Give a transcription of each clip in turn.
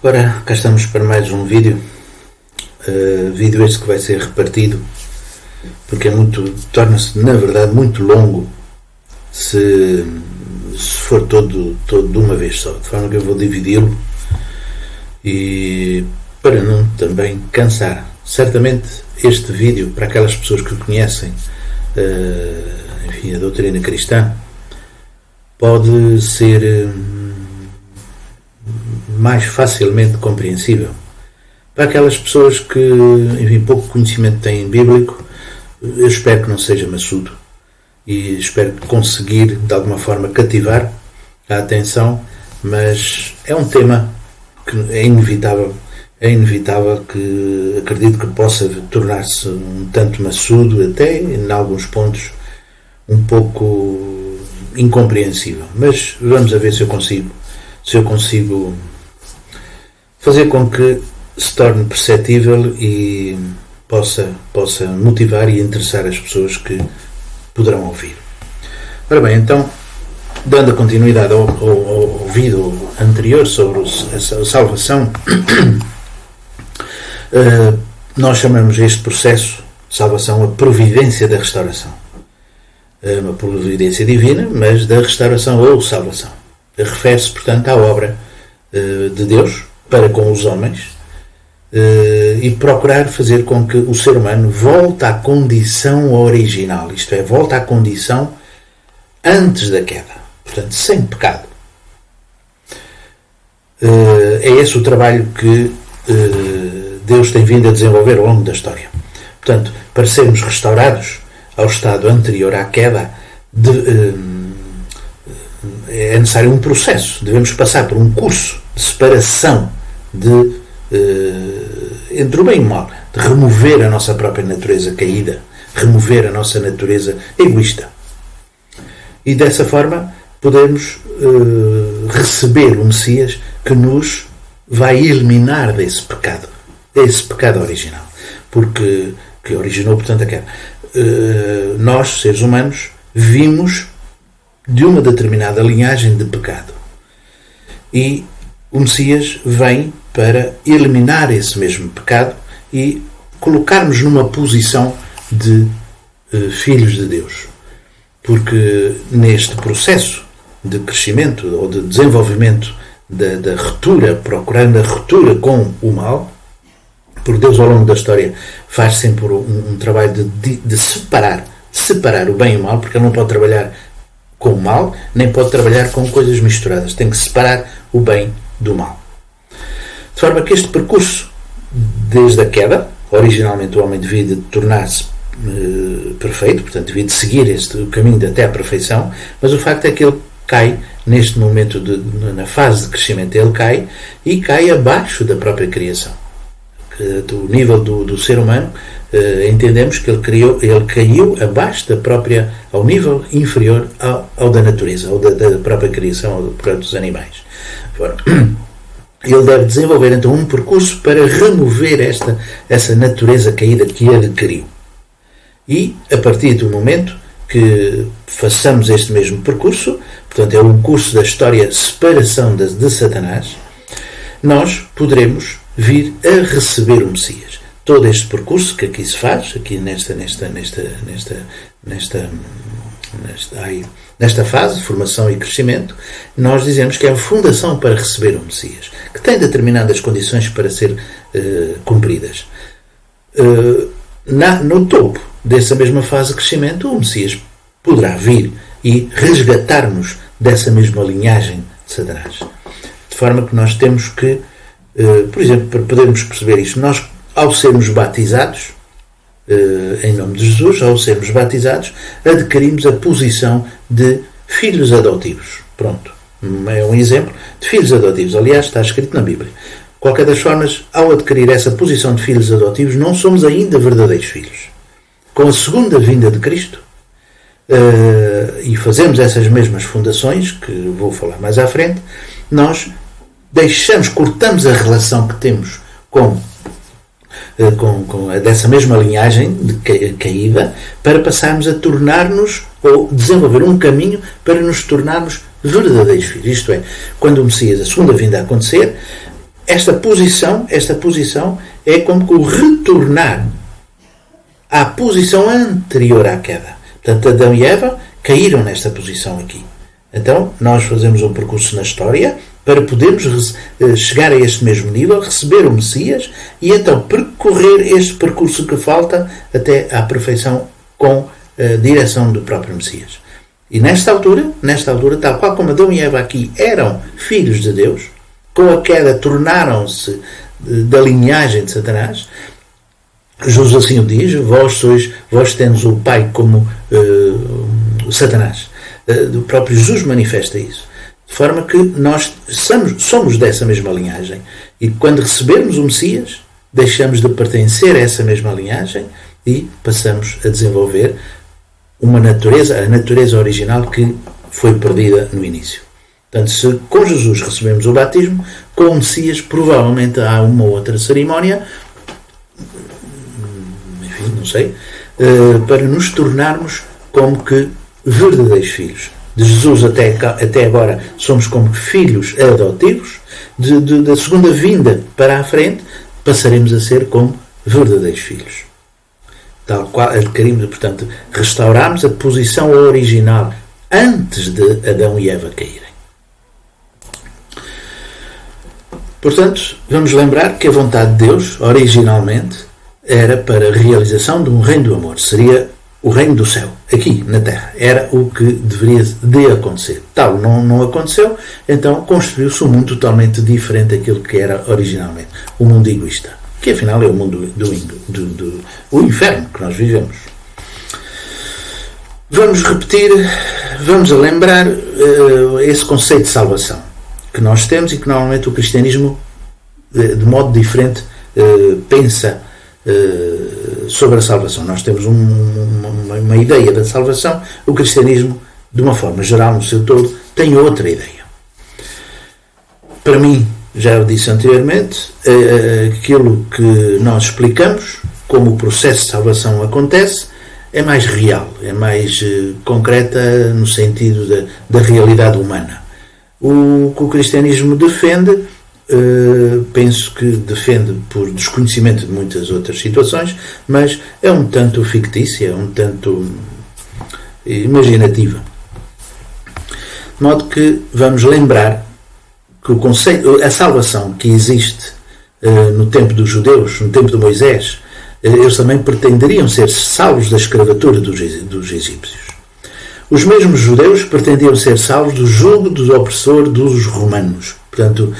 Ora, cá estamos para mais um vídeo. Vídeo este que vai ser repartido, porque torna-se na verdade muito longo se for todo de uma vez só, de forma que eu vou dividi-lo e para não também cansar. Certamente este vídeo, para aquelas pessoas que conhecem a doutrina cristã, pode ser mais facilmente compreensível. Para aquelas pessoas que, pouco conhecimento têm bíblico, eu espero que não seja maçudo e espero conseguir, de alguma forma, cativar a atenção, mas é um tema que é inevitável que acredito que possa tornar-se um tanto maçudo, até em alguns pontos um pouco incompreensível. Mas vamos a ver se eu consigo fazer com que se torne perceptível e possa motivar e interessar as pessoas que poderão ouvir. Ora bem, então, dando a continuidade ao vídeo anterior sobre a salvação, nós chamamos este processo de salvação a providência da restauração. É uma providência divina, mas da restauração ou salvação. Refere-se, portanto, à obra de Deus para com os homens, e procurar fazer com que o ser humano volte à condição original, isto é, volte à condição antes da queda, portanto, sem pecado. É esse o trabalho que Deus tem vindo a desenvolver ao longo da história. Portanto, para sermos restaurados ao estado anterior à queda, é necessário um processo, devemos passar por um curso de separação entre o bem e o mal, de remover a nossa própria natureza caída, remover a nossa natureza egoísta. E dessa forma podemos receber o Messias que nos vai eliminar desse pecado original, que originou, portanto, a queda. Nós, seres humanos, vimos de uma determinada linhagem de pecado. E o Messias vem para eliminar esse mesmo pecado e colocar-nos numa posição de filhos de Deus. Porque neste processo de crescimento ou de desenvolvimento da ruptura, procurando a ruptura com o mal, porque Deus ao longo da história faz sempre um trabalho de separar o bem e o mal, porque Ele não pode trabalhar com o mal, nem pode trabalhar com coisas misturadas. Tem que separar o bem do mal. De forma que este percurso, desde a queda, originalmente o homem devia de tornar-se perfeito, portanto devia de seguir o caminho até à perfeição, mas o facto é que ele cai, neste momento, na fase de crescimento, ele cai abaixo da própria criação. Do nível do ser humano, entendemos que ele caiu abaixo da própria, ao nível inferior ao da natureza, ou da própria criação, ou dos animais. Ele deve desenvolver então um percurso para remover essa natureza caída que adquiriu. E, a partir do momento que façamos este mesmo percurso, portanto é um curso da história de separação de Satanás, nós poderemos vir a receber o Messias. Todo este percurso que aqui se faz, aqui nesta fase de formação e crescimento, nós dizemos que é a fundação para receber o Messias, que tem determinadas condições para ser cumpridas. No topo dessa mesma fase de crescimento, o Messias poderá vir e resgatar-nos dessa mesma linhagem de Satanás. De forma que nós temos que, por exemplo, para podermos perceber isto, nós, ao sermos batizados, em nome de Jesus, ao sermos batizados, adquirimos a posição de filhos adotivos. Pronto. É um exemplo de filhos adotivos. Aliás, está escrito na Bíblia. De qualquer das formas, ao adquirir essa posição de filhos adotivos, não somos ainda verdadeiros filhos. Com a segunda vinda de Cristo, e fazemos essas mesmas fundações, que vou falar mais à frente, nós cortamos a relação que temos com dessa mesma linhagem de caída, para passarmos a tornar-nos, ou desenvolver um caminho para nos tornarmos verdadeiros filhos. Isto é, quando o Messias, a segunda vinda a acontecer, esta posição é como que o retornar à posição anterior à queda. Portanto, Adão e Eva caíram nesta posição aqui. Então, nós fazemos um percurso na história para podermos chegar a este mesmo nível, receber o Messias e então percorrer este percurso que falta até à perfeição com a direção do próprio Messias. E nesta altura, tal qual como Adão e Eva aqui eram filhos de Deus, com a queda tornaram-se da linhagem de Satanás. Jesus assim o diz: vós tendes o pai como Satanás. O próprio Jesus manifesta isso. De forma que nós somos dessa mesma linhagem. E quando recebermos o Messias, deixamos de pertencer a essa mesma linhagem e passamos a desenvolver a natureza original que foi perdida no início. Portanto, se com Jesus recebemos o batismo, com o Messias provavelmente há uma outra cerimónia, enfim, não sei, para nos tornarmos como que verdadeiros filhos. De Jesus até agora somos como filhos adotivos, da segunda vinda para a frente passaremos a ser como verdadeiros filhos. Tal qual adquirimos, portanto, restauramos a posição original antes de Adão e Eva caírem. Portanto, vamos lembrar que a vontade de Deus, originalmente, era para a realização de um reino do amor. Seria o reino do céu, aqui na Terra. Era o que deveria de acontecer. Tal não aconteceu, então construiu-se um mundo totalmente diferente daquilo que era originalmente. O mundo egoísta, que afinal é o mundo o inferno que nós vivemos. Vamos lembrar esse conceito de salvação que nós temos e que normalmente o cristianismo, de modo diferente, pensa sobre a salvação. Nós temos uma ideia da salvação, o cristianismo, de uma forma geral, no seu todo, tem outra ideia. Para mim, já o disse anteriormente, aquilo que nós explicamos, como o processo de salvação acontece, é mais real, é mais concreta no sentido da realidade humana. O que o cristianismo defende, penso que defende por desconhecimento de muitas outras situações, mas é um tanto fictícia, um tanto imaginativa. De modo que vamos lembrar que o conceito, a salvação que existe no tempo dos judeus, no tempo de Moisés, eles também pretenderiam ser salvos da escravatura dos egípcios. Os mesmos judeus pretendiam ser salvos do jugo do opressor dos romanos. Portanto,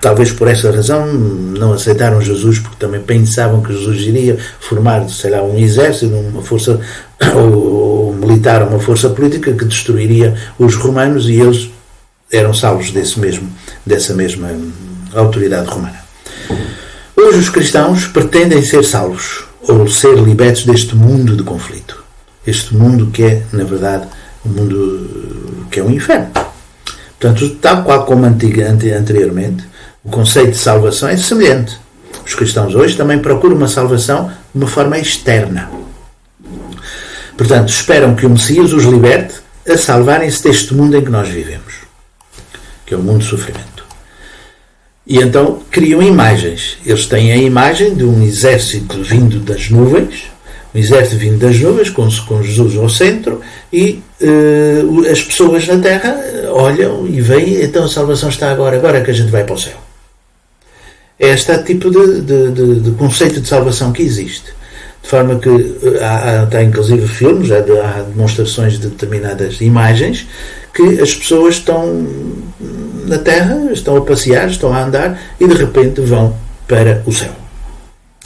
talvez por essa razão não aceitaram Jesus, porque também pensavam que Jesus iria formar, sei lá, um exército, uma força ou militar, uma força política que destruiria os romanos, e eles eram salvos dessa mesma autoridade romana. Hoje os cristãos pretendem ser salvos ou ser libertos deste mundo de conflito. Este mundo que é, na verdade, um mundo que é um inferno. Portanto, tal qual como anteriormente, o conceito de salvação é semelhante. Os cristãos hoje também procuram uma salvação de uma forma externa. Portanto, esperam que o Messias os liberte a salvarem-se deste mundo em que nós vivemos, que é um mundo de sofrimento. E então criam imagens. Eles têm a imagem de um exército vindo das nuvens, com Jesus ao centro, e as pessoas na Terra olham e veem, então a salvação está agora que a gente vai para o céu. É este tipo de conceito de salvação que existe. De forma que há inclusive filmes, há demonstrações de determinadas imagens, que as pessoas estão na Terra, estão a passear, estão a andar e de repente vão para o céu.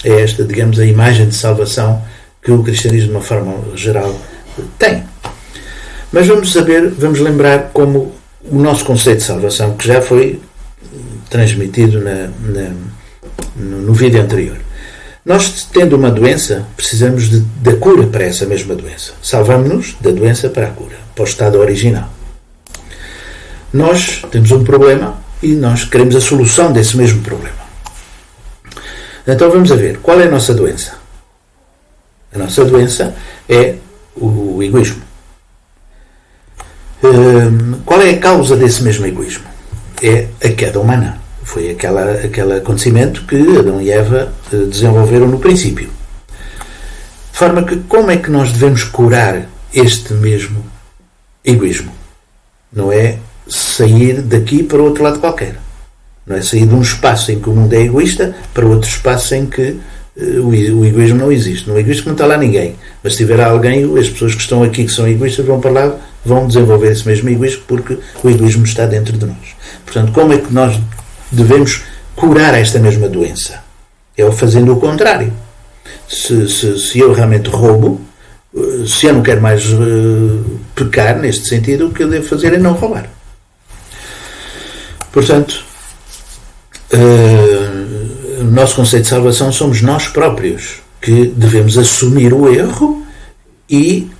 É esta, digamos, a imagem de salvação que o cristianismo, de uma forma geral, tem. Mas vamos lembrar como o nosso conceito de salvação, que já foi transmitido no vídeo anterior. Nós, tendo uma doença, precisamos da cura para essa mesma doença. Salvamos-nos da doença para a cura, para o estado original. Nós temos um problema e nós queremos a solução desse mesmo problema. Então vamos a ver, qual é a nossa doença? A nossa doença é o egoísmo. Qual é a causa desse mesmo egoísmo? É a queda humana. Foi aquele acontecimento que Adão e Eva desenvolveram no princípio. De forma que, como é que nós devemos curar este mesmo egoísmo? Não é sair daqui para outro lado qualquer. Não é sair de um espaço em que o mundo é egoísta para outro espaço em que o egoísmo não existe. No egoísmo não está lá ninguém. Mas se tiver alguém, as pessoas que estão aqui que são egoístas vão para lá, vão desenvolver esse mesmo egoísmo porque o egoísmo está dentro de nós. Portanto, como é que nós devemos curar esta mesma doença? É fazendo o contrário. Se eu realmente roubo, se eu não quero mais pecar neste sentido, o que eu devo fazer é não roubar. Portanto, o nosso conceito de salvação somos nós próprios que devemos assumir o erro e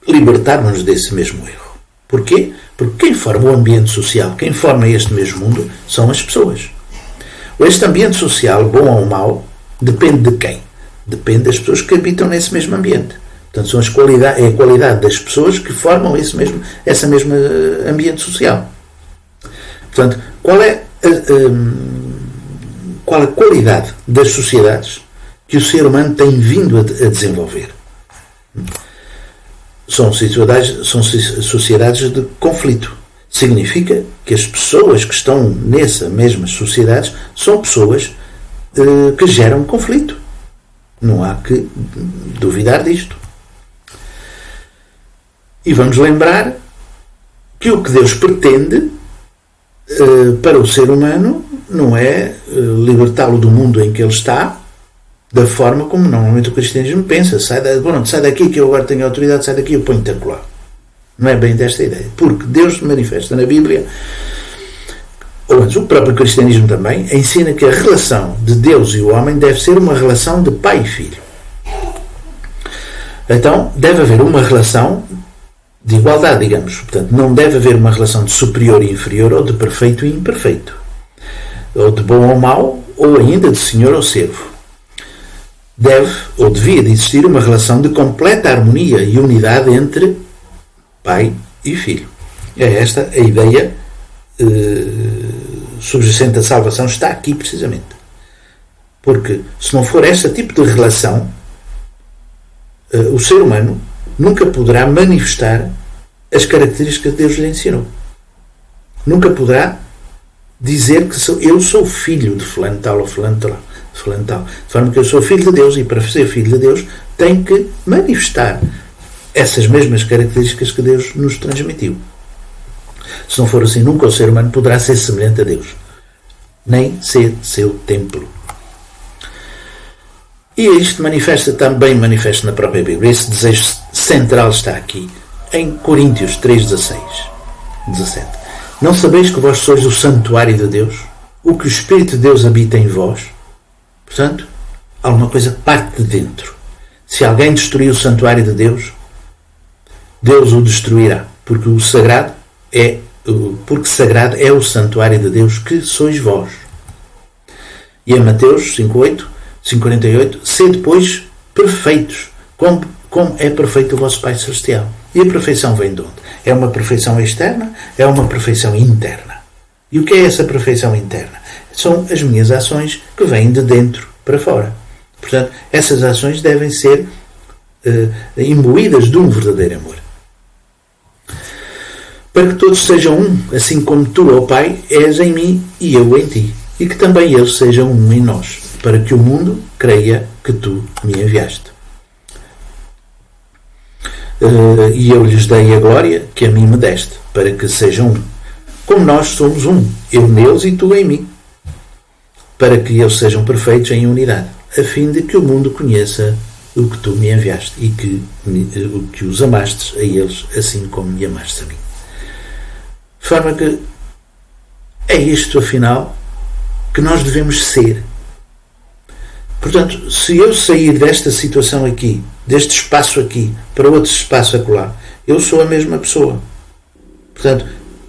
libertar-nos desse mesmo erro. Porquê? Porque quem forma o ambiente social, quem forma este mesmo mundo, são as pessoas. Este ambiente social, bom ou mau, depende de quem? Depende das pessoas que habitam nesse mesmo ambiente. Portanto, é a qualidade das pessoas que formam esse mesmo ambiente social. Portanto, qual é a qualidade das sociedades que o ser humano tem vindo a desenvolver? São sociedades de conflito. Significa que as pessoas que estão nessas mesmas sociedades são pessoas que geram conflito. Não há que duvidar disto. E vamos lembrar que o que Deus pretende para o ser humano não é libertá-lo do mundo em que ele está, da forma como normalmente o cristianismo pensa. Sai daqui que eu agora tenho autoridade, sai daqui, eu ponho-te a colar. Não é bem desta ideia. Porque Deus manifesta na Bíblia, ou antes, o próprio cristianismo também, ensina que a relação de Deus e o homem deve ser uma relação de pai e filho. Então, deve haver uma relação de igualdade, digamos. Portanto, não deve haver uma relação de superior e inferior, ou de perfeito e imperfeito. Ou de bom ou mau, ou ainda de senhor ou servo. Deve, ou devia de existir, uma relação de completa harmonia e unidade entre pai e filho. É esta a ideia subjacente da salvação, está aqui precisamente. Porque, se não for este tipo de relação, o ser humano nunca poderá manifestar as características que Deus lhe ensinou. Nunca poderá dizer que eu sou filho de fulano tal ou fulano tal. De forma que eu sou filho de Deus, e para ser filho de Deus tem que manifestar essas mesmas características que Deus nos transmitiu. Se não for assim, nunca o ser humano poderá ser semelhante a Deus, nem ser seu templo. E isto também manifesta na própria Bíblia. Esse desejo central está aqui, em Coríntios 3:16, 17. Não sabeis que vós sois o santuário de Deus, o que o Espírito de Deus habita em vós? Portanto, alguma coisa parte de dentro. Se alguém destruir o santuário de Deus, Deus o destruirá, porque sagrado é o santuário de Deus que sois vós. E em Mateus 5:48, sede, pois, perfeitos, como é perfeito o vosso Pai Celestial. E a perfeição vem de onde? É uma perfeição externa? É uma perfeição interna? E o que é essa perfeição interna? São as minhas ações que vêm de dentro para fora. Portanto, essas ações devem ser imbuídas de um verdadeiro amor. Para que todos sejam um, assim como tu, ó Pai, és em mim e eu em ti, e que também eles sejam um em nós, para que o mundo creia que tu me enviaste. E eu lhes dei a glória que a mim me deste, para que sejam um, como nós somos um, eu neles e tu em mim, para que eles sejam perfeitos em unidade, a fim de que o mundo conheça o que tu me enviaste e que os amastes a eles, assim como me amaste a mim. De forma que é isto, afinal, que nós devemos ser. Portanto, se eu sair desta situação aqui, deste espaço aqui, para outro espaço acolá, eu sou a mesma pessoa. Portanto,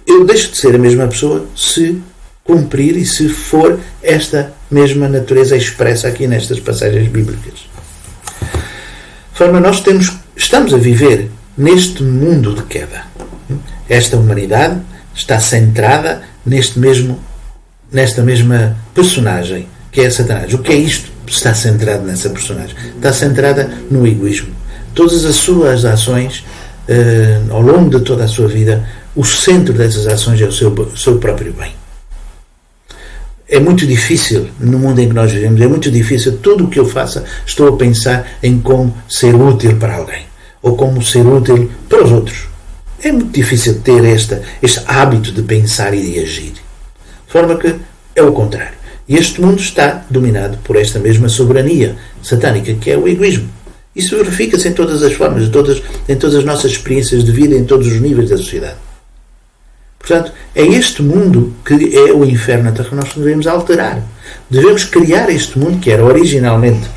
eu deixo de ser a mesma pessoa se cumprir e se for esta mesma natureza expressa aqui nestas passagens bíblicas. De forma, nós estamos a viver neste mundo de queda. Esta humanidade está centrada neste mesmo nesta mesma personagem, que é Satanás. O que é isto? Está centrado nessa personagem. Está centrada no egoísmo. Todas as suas ações, ao longo de toda a sua vida, o centro dessas ações é o seu próprio bem. É muito difícil, no mundo em que nós vivemos, é muito difícil, tudo o que eu faça, estou a pensar em como ser útil para alguém, ou como ser útil para os outros. É muito difícil ter este hábito de pensar e de agir. De forma que é o contrário. E este mundo está dominado por esta mesma soberania satânica, que é o egoísmo. Isso verifica-se em todas as formas, em todas as nossas experiências de vida, em todos os níveis da sociedade. Portanto, é este mundo que é o inferno na Terra que nós devemos alterar. Devemos criar este mundo que era originalmente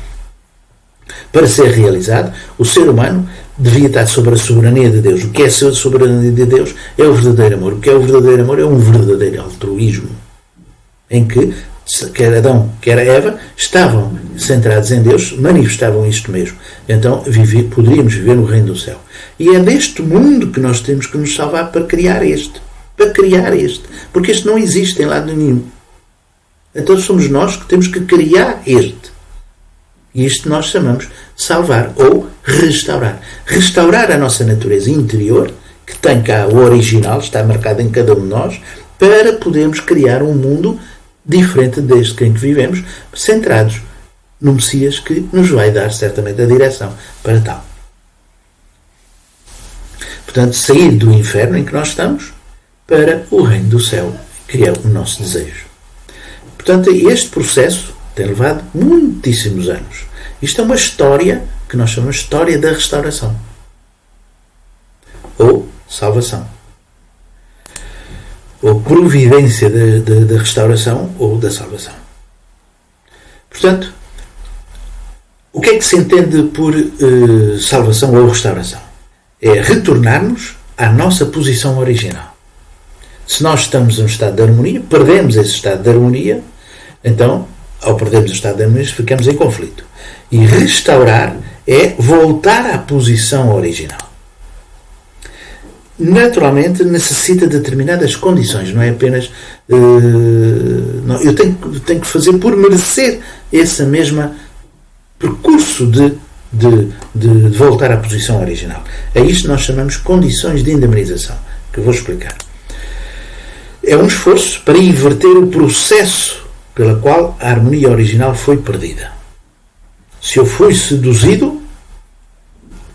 para ser realizado. O ser humano devia estar sobre a soberania de Deus. O que é a soberania de Deus é o verdadeiro amor. O que é o verdadeiro amor é um verdadeiro altruísmo, em que quer Adão, quer Eva, estavam centrados em Deus, manifestavam isto mesmo. Então poderíamos viver no reino do céu. E é deste mundo que nós temos que nos salvar para criar este. Porque este não existe em lado nenhum. Então somos nós que temos que criar este. E isto nós chamamos salvar ou restaurar. Restaurar a nossa natureza interior, que tem cá o original, está marcado em cada um de nós, para podermos criar um mundo diferente deste em que vivemos, centrados no Messias que nos vai dar certamente a direção para tal. Portanto, sair do inferno em que nós estamos para o reino do céu, que é o nosso desejo. Portanto, este processo tem levado muitíssimos anos. Isto é uma história que nós chamamos de história da restauração. Ou salvação. Ou providência da restauração ou da salvação. Portanto, o que é que se entende por salvação ou restauração? É retornarmos à nossa posição original. Se nós estamos em um estado de harmonia, perdemos esse estado de harmonia, então, ao perdermos o estado de harmonia, ficamos em conflito. E restaurar é voltar à posição original. Naturalmente, necessita de determinadas condições, não é apenas... eu tenho que fazer por merecer esse mesmo percurso de voltar à posição original. É isto que nós chamamos condições de indemnização, que eu vou explicar. É um esforço para inverter o processo pela qual a harmonia original foi perdida. Se eu fui seduzido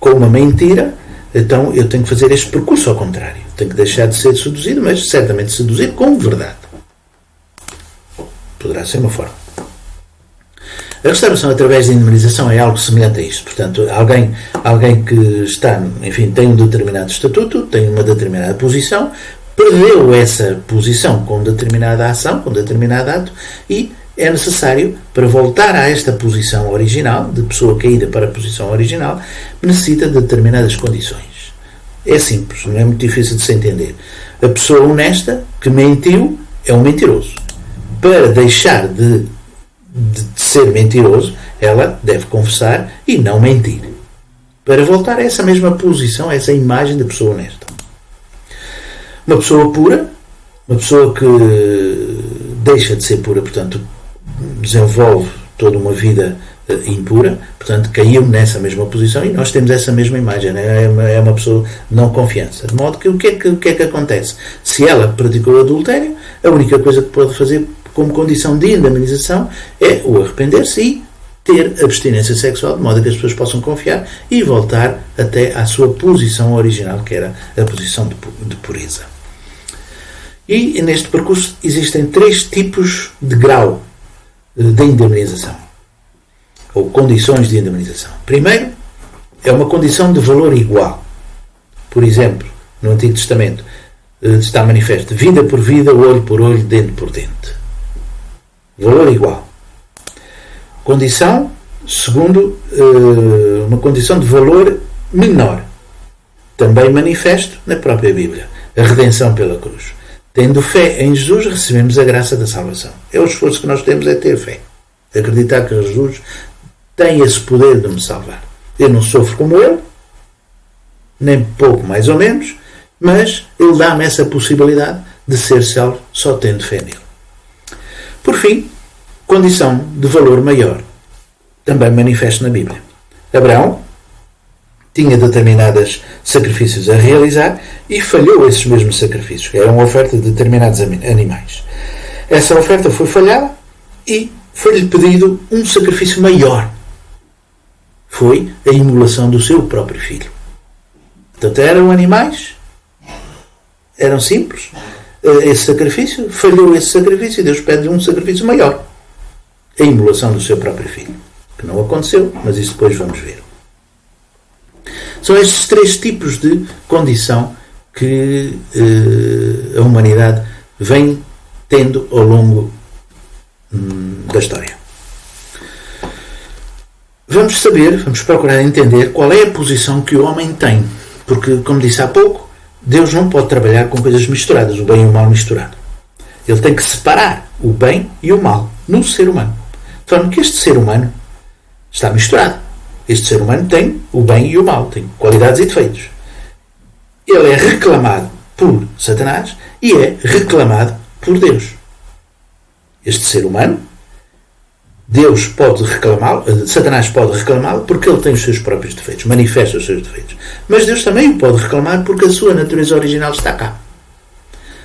com uma mentira, então eu tenho que fazer este percurso ao contrário. Tenho que deixar de ser seduzido, mas certamente seduzir com verdade. Poderá ser uma forma. A restauração através da indemnização é algo semelhante a isto. Portanto, alguém que está, enfim, tem um determinado estatuto, tem uma determinada posição, perdeu essa posição com determinada ação, com determinado ato, e é necessário, para voltar a esta posição original, de pessoa caída para a posição original, necessita de determinadas condições. É simples, não é muito difícil de se entender. A pessoa honesta que mentiu é um mentiroso. Para deixar de ser mentiroso, ela deve confessar e não mentir. Para voltar a essa mesma posição, a essa imagem de pessoa honesta. Uma pessoa pura, uma pessoa que deixa de ser pura, portanto, desenvolve toda uma vida impura, portanto, caiu nessa mesma posição e nós temos essa mesma imagem, né? É uma pessoa de não confiança. De modo que o que é que acontece? Se ela praticou adultério, a única coisa que pode fazer como condição de indemnização é o arrepender-se e ter abstinência sexual, de modo que as pessoas possam confiar e voltar até à sua posição original, que era a posição de pureza. E neste percurso existem 3 tipos de grau de indemnização, ou condições de indemnização. Primeiro, é uma condição de valor igual. Por exemplo, no Antigo Testamento está manifesto vida por vida, olho por olho, dente por dente. Valor igual. Condição, segundo, uma condição de valor menor. Também manifesto na própria Bíblia. A redenção pela cruz. Tendo fé em Jesus, recebemos a graça da salvação. É o esforço que nós temos, é ter fé. Acreditar que Jesus tem esse poder de me salvar. Eu não sofro como ele, nem pouco mais ou menos, mas ele dá-me essa possibilidade de ser salvo só tendo fé nele. Por fim, condição de valor maior, também manifesta na Bíblia. Abraão tinha determinados sacrifícios a realizar e falhou esses mesmos sacrifícios. Era uma oferta de determinados animais. Essa oferta foi falhada e foi-lhe pedido um sacrifício maior. Foi a imolação do seu próprio filho. Portanto, eram animais, eram simples, esse sacrifício, falhou esse sacrifício e Deus pede um sacrifício maior. A imolação do seu próprio filho. Que não aconteceu, mas isso depois vamos ver. São estes 3 tipos de condição que a humanidade vem tendo ao longo da história. Vamos procurar entender qual é a posição que o homem tem. Porque, como disse há pouco, Deus não pode trabalhar com coisas misturadas, o bem e o mal misturado. Ele tem que separar o bem e o mal no ser humano. De forma que este ser humano está misturado. Este ser humano tem o bem e o mal, tem qualidades e defeitos. Ele é reclamado por Satanás e é reclamado por Deus. Este ser humano, Deus pode reclamá-lo, Satanás pode reclamá-lo porque ele tem os seus próprios defeitos, manifesta os seus defeitos. Mas Deus também o pode reclamar porque a sua natureza original está cá.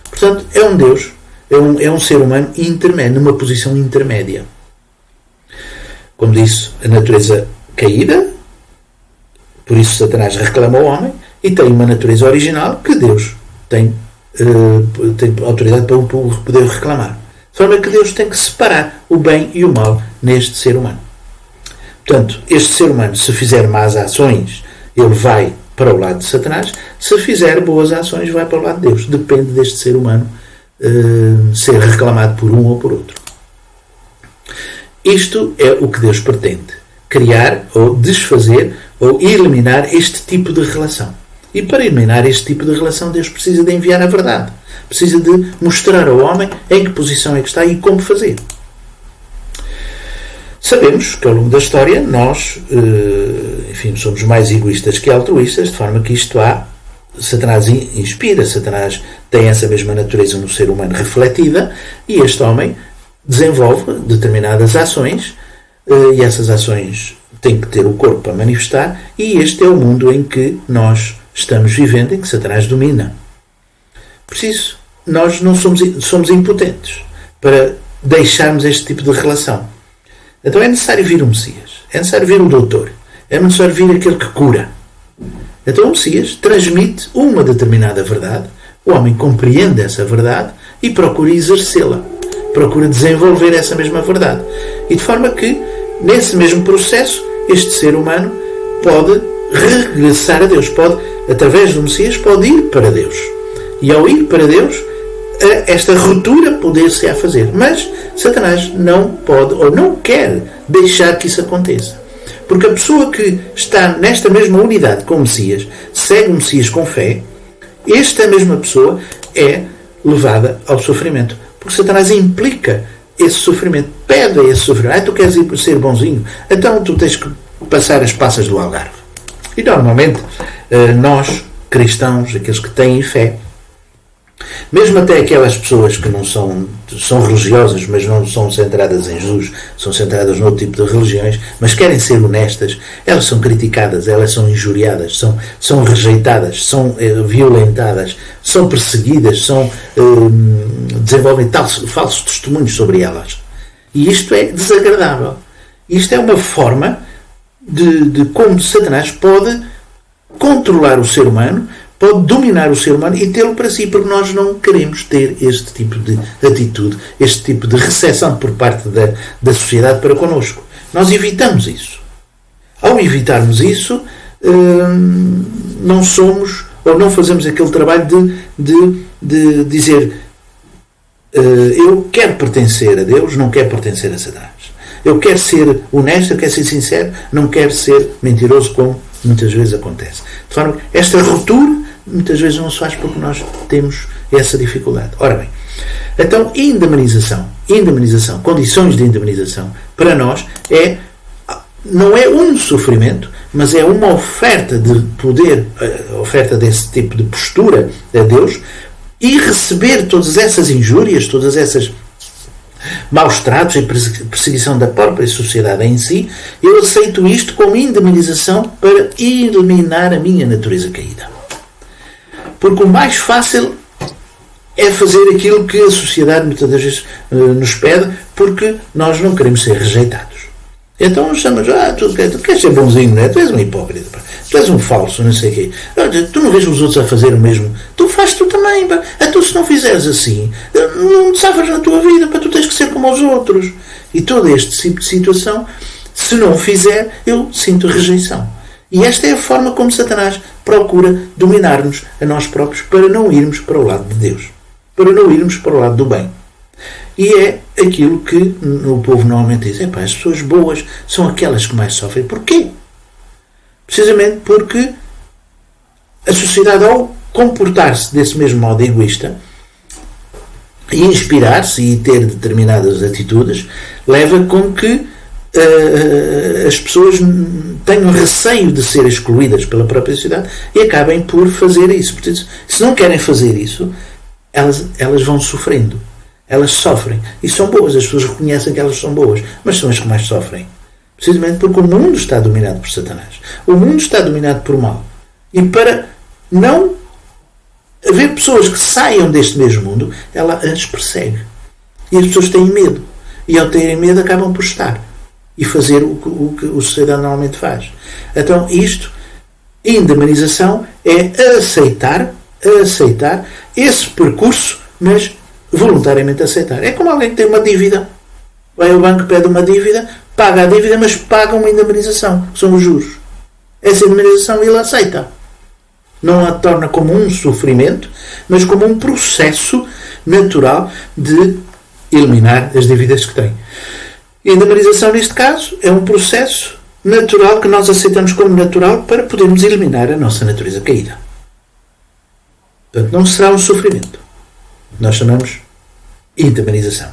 Portanto, é um Deus, é um ser humano intermédio, numa posição intermédia. Como disse, a natureza caída, por isso Satanás reclama ao homem, e tem uma natureza original que Deus tem autoridade para o poder reclamar. De forma que Deus tem que separar o bem e o mal neste ser humano. Portanto, este ser humano, se fizer más ações, ele vai para o lado de Satanás. Se fizer boas ações, vai para o lado de Deus. Depende deste ser humano ser reclamado por um ou por outro. Isto é o que Deus pretende. Criar ou desfazer ou eliminar este tipo de relação. E para eliminar este tipo de relação, Deus precisa de enviar a verdade. Precisa de mostrar ao homem em que posição é que está e como fazer. Sabemos que ao longo da história nós, somos mais egoístas que altruístas, de forma que isto Satanás inspira, Satanás tem essa mesma natureza no ser humano refletida e este homem desenvolve determinadas ações e essas ações têm que ter o corpo para manifestar e este é o mundo em que nós estamos vivendo, em que Satanás domina. Por isso, nós não somos impotentes para deixarmos este tipo de relação. Então é necessário vir o Messias, é necessário vir o doutor, é necessário vir aquele que cura. Então o Messias transmite uma determinada verdade, o homem compreende essa verdade e procura exercê-la, procura desenvolver essa mesma verdade. E de forma que, nesse mesmo processo, este ser humano pode regressar a Deus, através do Messias, pode ir para Deus. E ao ir para Deus, esta ruptura poder-se a fazer. Mas Satanás não pode ou não quer deixar que isso aconteça. Porque a pessoa que está nesta mesma unidade com o Messias, segue o Messias com fé, esta mesma pessoa é levada ao sofrimento. Porque Satanás implica esse sofrimento, pede esse sofrimento. Tu queres ir ser bonzinho? Então tu tens que passar as passas do Algarve. E normalmente nós, cristãos, aqueles que têm fé, mesmo até aquelas pessoas que não são religiosas, mas não são centradas em Jesus, são centradas noutro tipo de religiões, mas querem ser honestas, elas são criticadas, elas são injuriadas, são rejeitadas, são violentadas, são perseguidas, desenvolvem falsos testemunhos sobre elas. E isto é desagradável. Isto é uma forma de como Satanás pode controlar o ser humano, pode dominar o ser humano e tê-lo para si, porque nós não queremos ter este tipo de atitude, este tipo de recepção por parte da sociedade para connosco. Nós evitamos isso. Ao evitarmos isso, não somos, ou não fazemos aquele trabalho de dizer eu quero pertencer a Deus, não quero pertencer a Satanás. Eu quero ser honesto, eu quero ser sincero, não quero ser mentiroso, como muitas vezes acontece. De forma que esta ruptura muitas vezes não se faz porque nós temos essa dificuldade. Ora bem, então indemnização, condições de indemnização, para nós não é um sofrimento, mas é uma oferta de poder, oferta desse tipo de postura a Deus, e receber todas essas injúrias, todas essas maus tratos e perseguição da própria sociedade em si, eu aceito isto como indemnização para eliminar a minha natureza caída. Porque o mais fácil é fazer aquilo que a sociedade muitas vezes nos pede, porque nós não queremos ser rejeitados. Então chamamos, tu queres ser bonzinho, não é? Tu és um hipócrita, tu és um falso, não sei o quê. Tu não vês os outros a fazer o mesmo, tu fazes tu também. Então se não fizeres assim, não te safas na tua vida, tu tens que ser como os outros. E todo este tipo de situação, se não fizer, eu sinto rejeição. E esta é a forma como Satanás procura dominar-nos a nós próprios para não irmos para o lado de Deus, para não irmos para o lado do bem. E é aquilo que o povo normalmente diz: as pessoas boas são aquelas que mais sofrem. Porquê? Precisamente porque a sociedade, ao comportar-se desse mesmo modo egoísta e inspirar-se e ter determinadas atitudes, leva com que as pessoas tenham receio de ser excluídas pela própria sociedade e acabem por fazer isso. Portanto, se não querem fazer isso, elas vão sofrendo. Elas sofrem. E são boas. As pessoas reconhecem que elas são boas. Mas são as que mais sofrem. Precisamente porque o mundo está dominado por Satanás. O mundo está dominado por mal. E para não haver pessoas que saiam deste mesmo mundo, ela as persegue. E as pessoas têm medo. E ao terem medo acabam por estar. E fazer o que a sociedade normalmente faz. Então isto, indemnização, é aceitar esse percurso, mas voluntariamente aceitar. É como alguém que tem uma dívida. Vai ao banco, pede uma dívida, paga a dívida, mas paga uma indemnização, que são os juros. Essa indemnização ele aceita. Não a torna como um sofrimento, mas como um processo natural de eliminar as dívidas que tem. A indemnização, neste caso, é um processo natural que nós aceitamos como natural para podermos eliminar a nossa natureza caída. Portanto, não será um sofrimento. Nós chamamos indemnização.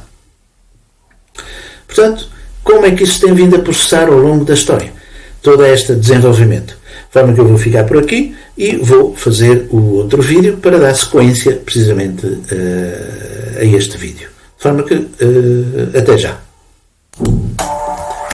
Portanto, como é que isso tem vindo a processar ao longo da história? Todo este desenvolvimento. De forma que eu vou ficar por aqui e vou fazer o outro vídeo para dar sequência precisamente a este vídeo. De forma que até já.